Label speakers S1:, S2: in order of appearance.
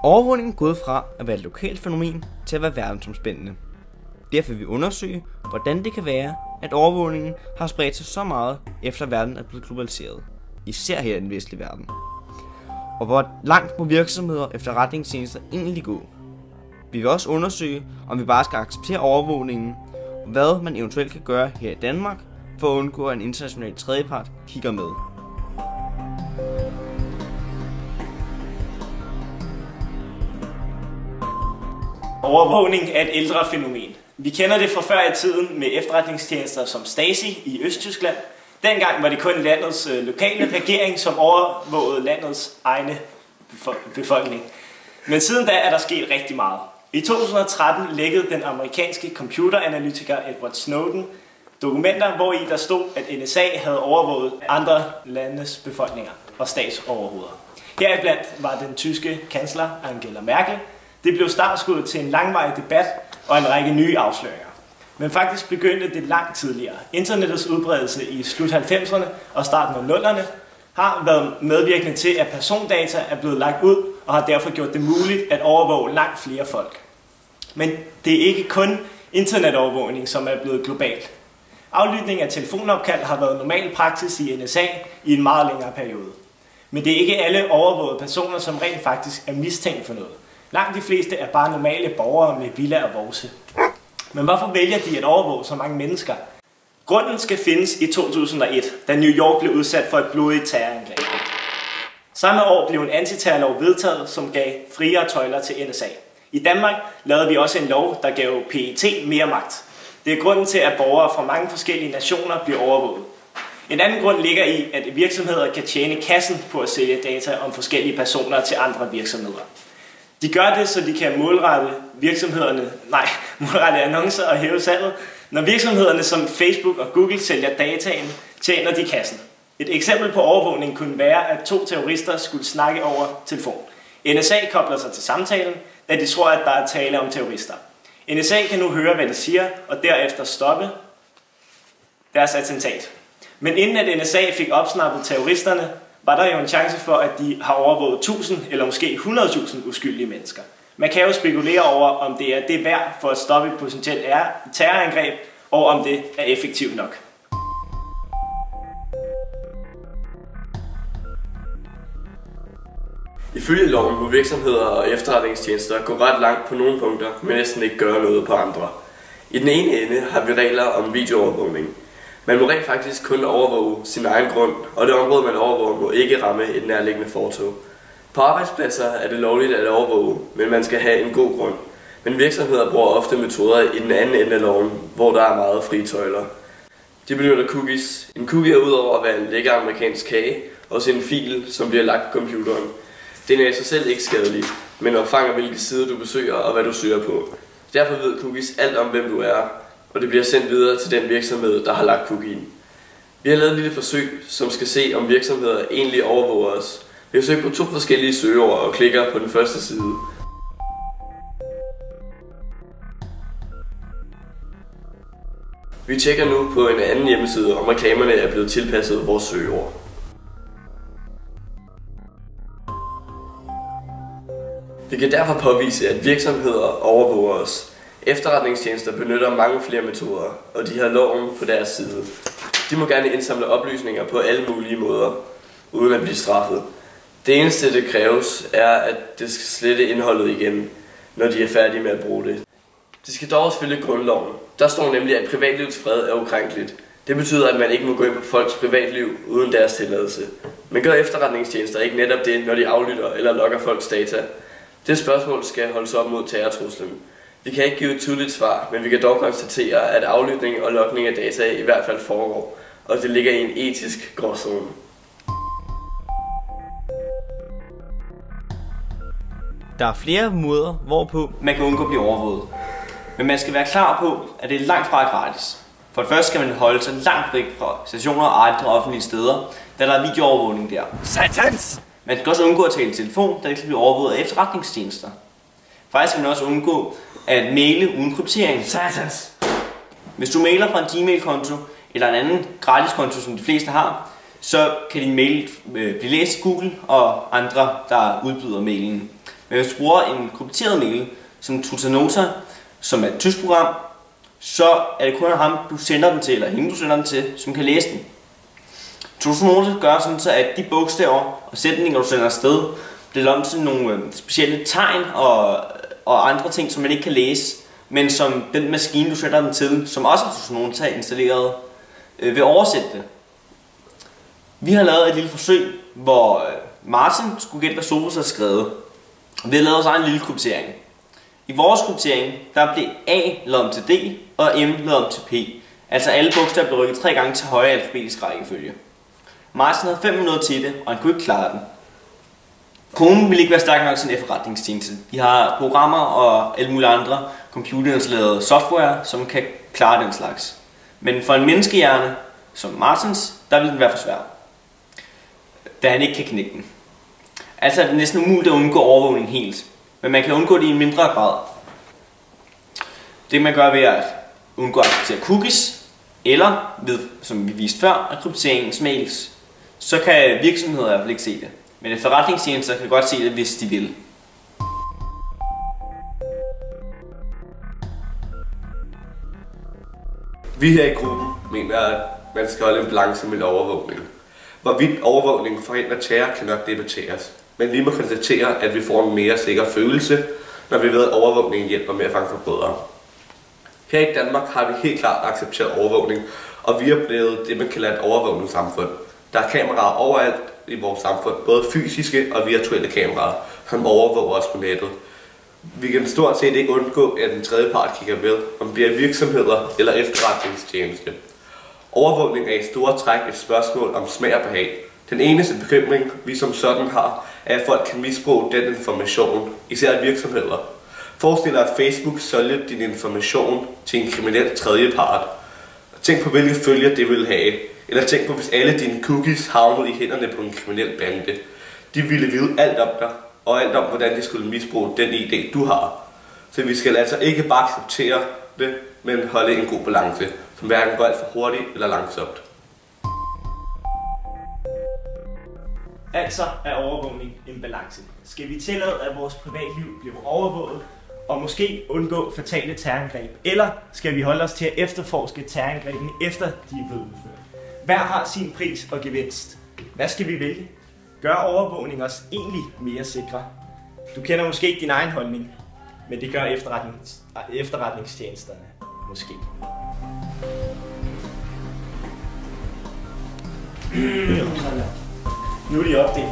S1: Overvågningen er gået fra at være et lokalt fænomen til at være verdensomspændende. Derfor vil vi undersøge, hvordan det kan være, at overvågningen har spredt sig så meget, efter verden er blevet globaliseret, især her i den vestlige verden. Og hvor langt må virksomheder og efterretningstjenester egentlig gå? Vi vil også undersøge, om vi bare skal acceptere overvågningen, og hvad man eventuelt kan gøre her i Danmark, for at undgå, at en international tredjepart kigger med.
S2: Overvågning er et ældre fænomen. Vi kender det fra før i tiden med efterretningstjenester som Stasi i Østtyskland. Dengang var det kun landets lokale regering, som overvågede landets egne befolkning. Men siden da er der sket rigtig meget. I 2013 lækkede den amerikanske computeranalytiker Edward Snowden dokumenter, hvori der stod, at NSA havde overvåget andre landes befolkninger og statsoverhoveder. Heriblandt var den tyske kansler Angela Merkel. Det blev startskuddet til en langvarig debat og en række nye afsløringer. Men faktisk begyndte det langt tidligere. Internettets udbredelse i slut 90'erne og starten af 00'erne har været medvirkende til, at persondata er blevet lagt ud og har derfor gjort det muligt at overvåge langt flere folk. Men det er ikke kun internetovervågning, som er blevet globalt. Aflytning af telefonopkald har været normal praksis i NSA i en meget længere periode. Men det er ikke alle overvågede personer, som rent faktisk er mistænkt for noget. Langt de fleste er bare normale borgere med villa og vovse. Men hvorfor vælger de at overvåge så mange mennesker? Grunden skal findes i 2001, da New York blev udsat for et blodigt terrorangreb. Samme år blev en antiterrorlov vedtaget, som gav friere tøjler til NSA. I Danmark lavede vi også en lov, der gav PET mere magt. Det er grunden til, at borgere fra mange forskellige nationer bliver overvåget. En anden grund ligger i, at virksomheder kan tjene kassen på at sælge data om forskellige personer til andre virksomheder. De gør det, så de kan målrette annoncer og hæve salget. Når virksomhederne som Facebook og Google sælger dataen, tjener de kassen. Et eksempel på overvågning kunne være, at 2 terrorister skulle snakke over telefon. NSA kobler sig til samtalen, da de tror, at der er tale om terrorister. NSA kan nu høre, hvad de siger, og derefter stoppe deres attentat. Men inden at NSA fik opsnappet terroristerne, var der jo en chance for, at de har overvåget 1000 eller måske 100.000 uskyldige mennesker. Man kan jo spekulere over, om det er det værd for at stoppe et potentielt terrorangreb, og om det er effektivt nok.
S3: Ifølge loven må virksomheder og efterretningstjenester gå ret langt på nogle punkter, men næsten ikke gøre noget på andre. I den ene ende har vi regler om videoovervågning. Man må rent faktisk kun overvåge sin egen grund, og det område, man overvåger, må ikke ramme et nærliggende fortov. På arbejdspladser er det lovligt at overvåge, men man skal have en god grund. Men virksomheder bruger ofte metoder i den anden ende af loven, hvor der er meget frie tøjler. De benytter cookies. En cookie er udover at være en lækker amerikansk kage, også en fil, som bliver lagt på computeren. Den er i sig selv ikke skadelig, men opfanger hvilke sider du besøger og hvad du søger på. Derfor ved cookies alt om hvem du er, og det bliver sendt videre til den virksomhed, der har lagt cookien. Vi har lavet et lille forsøg, som skal se, om virksomheder egentlig overvåger os. Vi har søgt på 2 forskellige søgeord og klikker på den første side. Vi tjekker nu på en anden hjemmeside, om reklamerne er blevet tilpasset vores søgeord. Vi kan derfor påvise, at virksomheder overvåger os. Efterretningstjenester benytter mange flere metoder, og de har loven på deres side. De må gerne indsamle oplysninger på alle mulige måder, uden at blive straffet. Det eneste, det kræves, er, at det skal slette indholdet igen, når de er færdige med at bruge det. De skal dog også følge grundloven. Der står nemlig, at privatlivets fred er ukrænkeligt. Det betyder, at man ikke må gå ind på folks privatliv uden deres tilladelse. Men gør efterretningstjenester ikke netop det, når de aflytter eller logger folks data? Det spørgsmål skal holdes op mod terrortruslen. Vi kan ikke give et tydeligt svar, men vi kan dog konstatere, at aflytning og logning af data i hvert fald foregår, og det ligger i en etisk gråzone.
S1: Der er flere måder, hvorpå man kan undgå at blive overvåget. Men man skal være klar på, at det er langt fra gratis. For det første skal man holde sig langt væk fra stationer og andre offentlige steder, da der er videoovervågning der. Satans! Man skal også undgå at tale i telefon, da det kan blive overvåget af efterretningstjenester. Faktisk kan man også undgå at maile uden kryptering. Satans! Hvis du mailer fra en Gmail-konto eller en anden gratis konto, som de fleste har, så kan din mail blive læst i Google og andre, der udbyder mailen. Men hvis du bruger en krypteret mail, som Tutanota, som er et tysk program, så er det kun ham, du sender den til, eller hende, du sender den til, som kan læse den. Tutanota gør sådan, så at de bogstaver og sætninger, du sender afsted, bliver om til nogle specielle tegn og andre ting, som man ikke kan læse, men som den maskine, du sætter den til, som også har Tutanota installeret, vil oversætte det. Vi har lavet et lille forsøg, hvor Martin skulle gætte, hvad Sofus har skrevet. Vi har lavet os egen lille kryptering. I vores kryptering, der blev A lavet om til D, og M lavet om til P. Altså alle bogstaver blev rykket 3 gange til højre alfabetisk rækkefølge. Martin havde 5 minutter til det, og han kunne ikke klare den. Konen ville ikke være stærk nok til en efterretningstjeneste. De har programmer og alle mulige andre computerindstallerede software, som kan klare den slags. Men for en menneskehjerne, som Martins, der vil den være for svær, da han ikke kan knække den. Altså er det næsten umuligt at undgå overvågning helt, men man kan undgå det i en mindre grad. Det man gør ved at undgå at acceptere cookies, eller ved, som vi viste før, at krypteringens mails, så kan virksomheder i hvert fald ikke se det. Men efterretningstjenester kan godt se det, hvis de vil.
S3: Vi her i gruppen mener, at man skal holde en balance med overvågning. Hvorvidt overvågning forhindrer terror kan nok debatteres, men vi må konstatere, at vi får en mere sikker følelse, når vi ved, at overvågningen hjælper med at fange forbrydere. Her i Danmark har vi helt klart accepteret overvågning, og vi er blevet det, man kalder et overvågningssamfund. Der er kameraer overalt i vores samfund, både fysiske og virtuelle kameraer, som overvåger os på nettet. Vi kan stort set ikke undgå, at en tredje part kigger med, om det bliver virksomheder eller efterretningstjeneste. Overvågning er i store træk et spørgsmål om smag og behag. Den eneste bekymring, vi som sådan har, er, at folk kan misbruge den information, især virksomheder. Forestil dig, at Facebook sælger din information til en kriminel tredjepart. Tænk på, hvilke følger det vil have. Eller tænk på, hvis alle dine cookies havnede i hænderne på en kriminel bande. De ville vide alt om dig, og alt om, hvordan de skulle misbruge den idé, du har. Så vi skal altså ikke bare acceptere det, men holde en god balance, som hverken går alt for hurtigt eller langsomt.
S2: Altså er overvågning en balance. Skal vi tillade, at vores privatliv bliver overvåget, og måske undgå fatale terrorangreb? Eller skal vi holde os til at efterforske terrorangrebene efter de er blevet udført? Hver har sin pris og gevinst. Hvad skal vi vælge? Gør overvågning os egentlig mere sikre? Du kender måske ikke din egen holdning, men det gør efterretningstjenesterne måske. Nu er de opdelt.